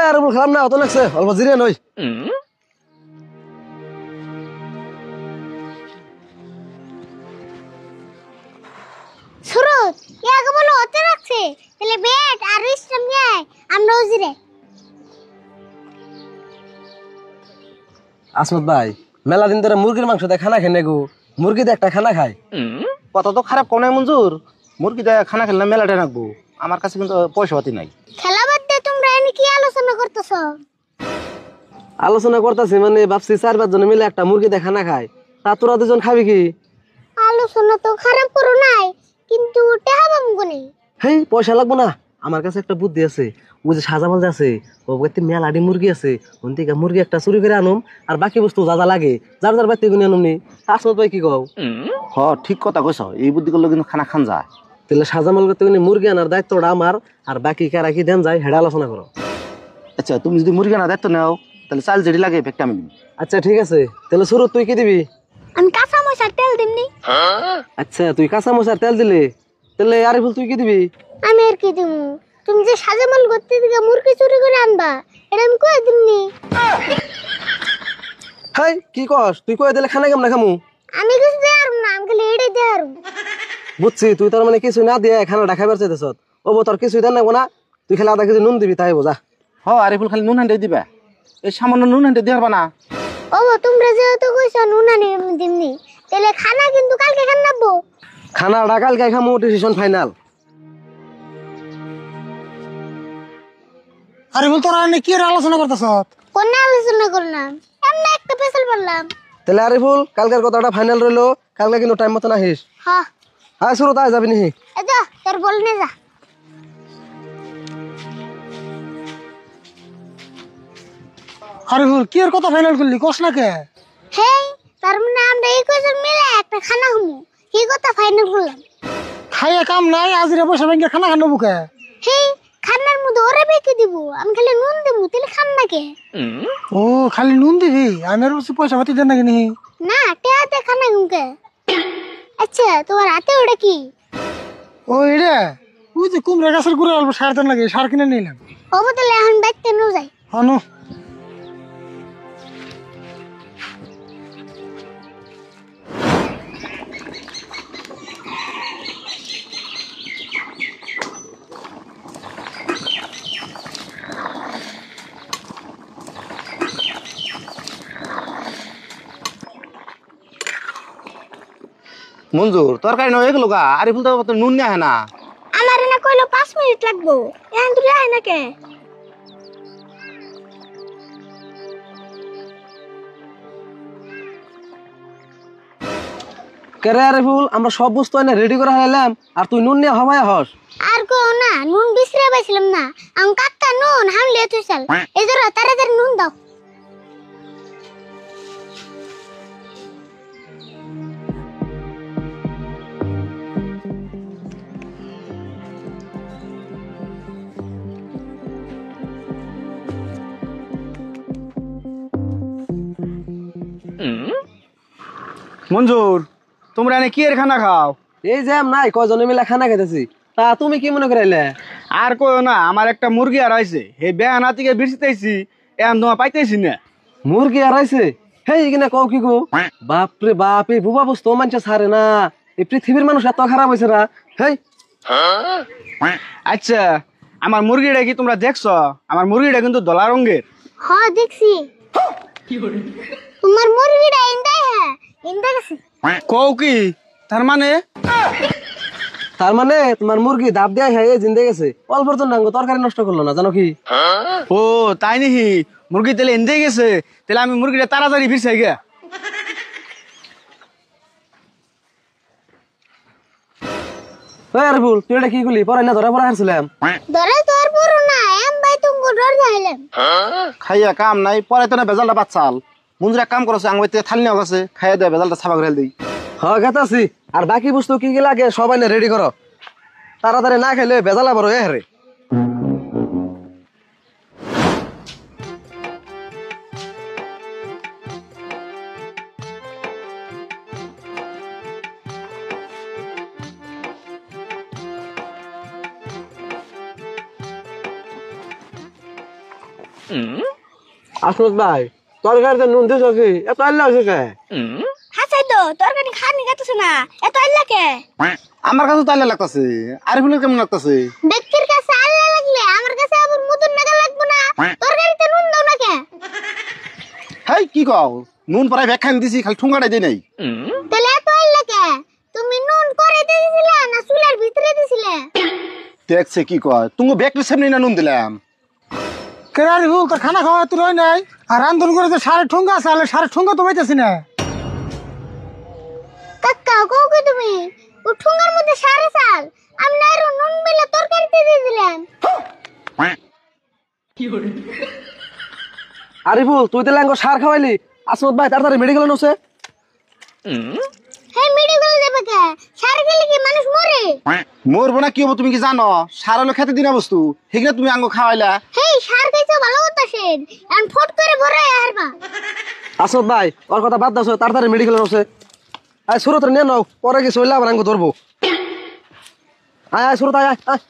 আর বল খারাপ না অত লাগছে অল্প জিরে নই সুরত ইয়াকে বলো অত লাগছে তাহলে বেট আর বিশ্রাম নিয়ে আমরা জিরে আসমত ভাই মেলা দিন ধরে মুরগির মাংস দিয়ে খানা খেয়ে নেগু মুরগি দিয়ে একটা খানা খায় কত তো খারাপ কোন মঞ্জুর মুরগি দিয়ে খানা খেললে মেলাটা রাখবো আমার কাছে কিন্তু পয়সা পাতি নাই খেলা বাদ দিয়ে তোমরা এনে কি আলোচনা করতেছো আলোচনা করতেছি মানে ভাবছি 4-5 জন মিলে একটা মুরগি দিয়ে খানা খায় তা তোরা দুজন খাবি কি আলোচনা তো খারাপ করো নাই কিন্তু টাকা পাবো কোনে হেই পয়সা লাগবো না আমার কাছে একটা বুদ্ধি আছে ওই যে সাজামাল যে আছে ও বাড়িতে মেলাডি মুরগি আছে ওন থেকে মুরগি একটা চুরি করে আনুম আর বাকি বস্তু যা যা লাগে যার যার বাড়িতে গুনে আনুম নি আসমত ভাই কি কও হ ঠিক কথা কইছ এই বুদ্ধি করলে কিন্তু খানা খান যায় তাহলে সাজামাল করতে মুরগি আনার দায়িত্বটা আমার আর বাকি কারা কি দেন যায় হেডা আলোচনা করো আচ্ছা তুমি যদি মুরগি আনার দায়িত্ব নাও তাহলে চাল যেটি লাগে একটা আমি দিব আচ্ছা ঠিক আছে তাহলে সুরত তুই কি দিবি আমি কাঁচা মশার তেল দিমনি আচ্ছা তুই কাঁচা মশার তেল দিলে তাহলে আরিফুল তুই কি দিবি আমি আর কি দিমু তুমি যে সাজামাল করতে দিকে মুরগি চুরি করে আনবা এটা আমি কই দিমনি হাই কি কস তুই কই দিলে খানা কেমন খামু আমি কিছু দেয়ার না আমি খালি এড়ে দেয়ার বুঝছি তুই তার মানে কিছু না দিয়ে খানাটা খাইবার চাইতেছ ও তোর কিছুই দেন না তুই খালি আধা কেজি নুন দিবি তাই বোঝা হ আরিফুল খালি নুন হান্ডে দিবা এই সামান্য নুন হান্ডে দিয়ে পারবা না ও তোমরা যেহেতু কইছো নুন আনি দিমনি তাহলে খানা কিন্তু কালকে খান নাবো খানাটা কালকে খামু ডিসিশন ফাইনাল আরে বল তোরা এনে কি আলোচনা করতেছ কোন আলোচনা করলাম এমনি একটা পেছাল পড়লাম তাহলে আরিফুল কালকের কথাটা ফাইনাল রইলো কালকে কিন্তু টাইম মতো আহিস হ্যাঁ আয় শুরু তাই যাবি নি এই যা তোর বল নে যা আরে বল কি কথা ফাইনাল করলি কস না কে হেই তার মানে আমরা এই কজন মিলে একটা খানা খামু কি কথা ফাইনাল করলাম খাইয়া কাম নাই আজিরে পয়সা ব্যাংকে খানা খান বুকে হেই খানার মধ্যে ওরে বেকে দিব আমি খালি নুন দেবো তাহলে খান না কে ও খালি নুন দিবি আমি আর বলছি পয়সা পাতি দেন নাকি নি না টেহাতে খানা ঘুমকে আচ্ছা তোমার হাতে ওটা কি ও এরে ওই যে কুমড়া গাছের গুড়ে অল্প সার দেন লাগে সার কিনে নিলাম ও তাহলে এখন বাইতে নো যাই হনু মঞ্জুর তরকারি নয় এগুলো গা আরিফুল তো নুন নিয়ে আহে না আমার না কইলো 5 মিনিট লাগবো এখন তুই আয় না কে কেরে আরিফুল আমরা সব বস্তু এনে রেডি করে হাইলাম আর তুই নুন নিয়ে হবাই হস আর কো না নুন বিসরে পাইছিলাম না আমি কাকা নুন হামলে তুই চল এই জন্য তাড়াতাড়ি নুন দাও মঞ্জুর তোমরা এনে কি এর খানা খাও এই যে নাই কয়জনে মিলে খানা খাইতেছি তা তুমি কি মনে করাইলে আর কই না আমার একটা মুরগি আর আইছে হে বেহানা থেকে বিরছিতেছি এখন তোমার পাইতেছি না মুরগি আড়াইছে হেই কিনা কও কি গো বাপরে বাপ এই বুবা বস্তু মানছে ছাড়ে না এই পৃথিবীর মানুষ এত খারাপ হয়েছে না হেই আচ্ছা আমার মুরগিটা কি তোমরা দেখছো আমার মুরগিটা কিন্তু ধলা রঙের হ্যাঁ দেখছি তোমার মুরগিটা ইন্দাই হ্যাঁ ইন্দা গেছে কও কি তার মানে তোমার মুরগি দাব দেয়া হ্যাঁ জিন্দে গেছে অল্পর জন্য তরকারি নষ্ট করলো না জানো কি ও তাই নাকি মুরগি তাহলে এনে গেছে তাহলে আমি মুরগিটা তাড়াতাড়ি ফিরছে গে আরিফুল তুই এটা কি করলি পরে না ধরা পড়া হারছিলাম ধরে তোর পুরো না এম ভাই তুমি ডর যাইলেন খাইয়া কাম নাই পরে তো না বেজালটা বাচ্চাল মঞ্জুর এক কাম করছে আঙুল থেকে থালি নেওয়া গেছে খাইয়া দেয় বেজালটা সাবা করে দেই হ্যাঁ গেতাছি আর বাকি বস্তু কি কি লাগে সবাই না রেডি করো, তাড়াতাড়ি না খেলে বেজালা বড় এ রে। আসমত ভাই তরকারিতে নুন দিছ কি এত আল্লাহ আছে কে? হাসাই তো তরকারি খানি গাতেছ না এত আল্লাহ কে? আমার কাছে তো আল্লাহ লাগতেছে, আরিফুলের কেমন লাগতেছে? ব্যক্তির কাছে আল্লাহ লাগলে আমার কাছে আবার মুদুন মেগা লাগবে না। তরকারিতে নুন দাও না কে? হেই কি কও, নুন পরাই ব্যাখ্যান দিছি, খালি ঠুঙ্গাটাই দিই নাই। তাহলে এত আল্লাহ কে? তুমি নুন করে দিয়েছিলে না চুলার ভিতরে দিছিলে? দেখছে কি কয়, তুমি ব্যাগটির সামনে না নুন দিলাম। কেরারি হুল তোর খানা খাওয়া তুই রই নাই আর রান্ধন করে তো সারে ঠুঙ্গা আছে, আলে সারে ঠুঙ্গা তো পাইতেছি না। কাকা কও কি তুমি? ও ঠুঙ্গার মধ্যে সারে চাল আমি না আরো নুন বেলা তরকারিতে দিয়ে দিলাম। আরিফুল তুই তো ল্যাঙ্গো সার খাওয়াইলি, আসমত ভাই তাড়াতাড়ি মেডিকেল নছে। হে মেডিকেল যাবে কে? সার খেলে কি মানুষ মরে? মরবো না কি হবো তুমি কি জানো? সার হলো খেতে দিনা বস্তু, সেগুলো তুমি আঙ্গ খাওয়াইলা। হেই সার খাইছো ভালো কথা সেন এখন ফট করে ভরে হারবা। আসমত ভাই ওর কথা বাদ দাও, তাড়াতাড়ি মেডিকেল নছে। আয় সুরত নিয়ে নাও, পরে কিছু হইলে আবার আঙ্গো ধরবো। আয় আয় সুরত আয় আয়।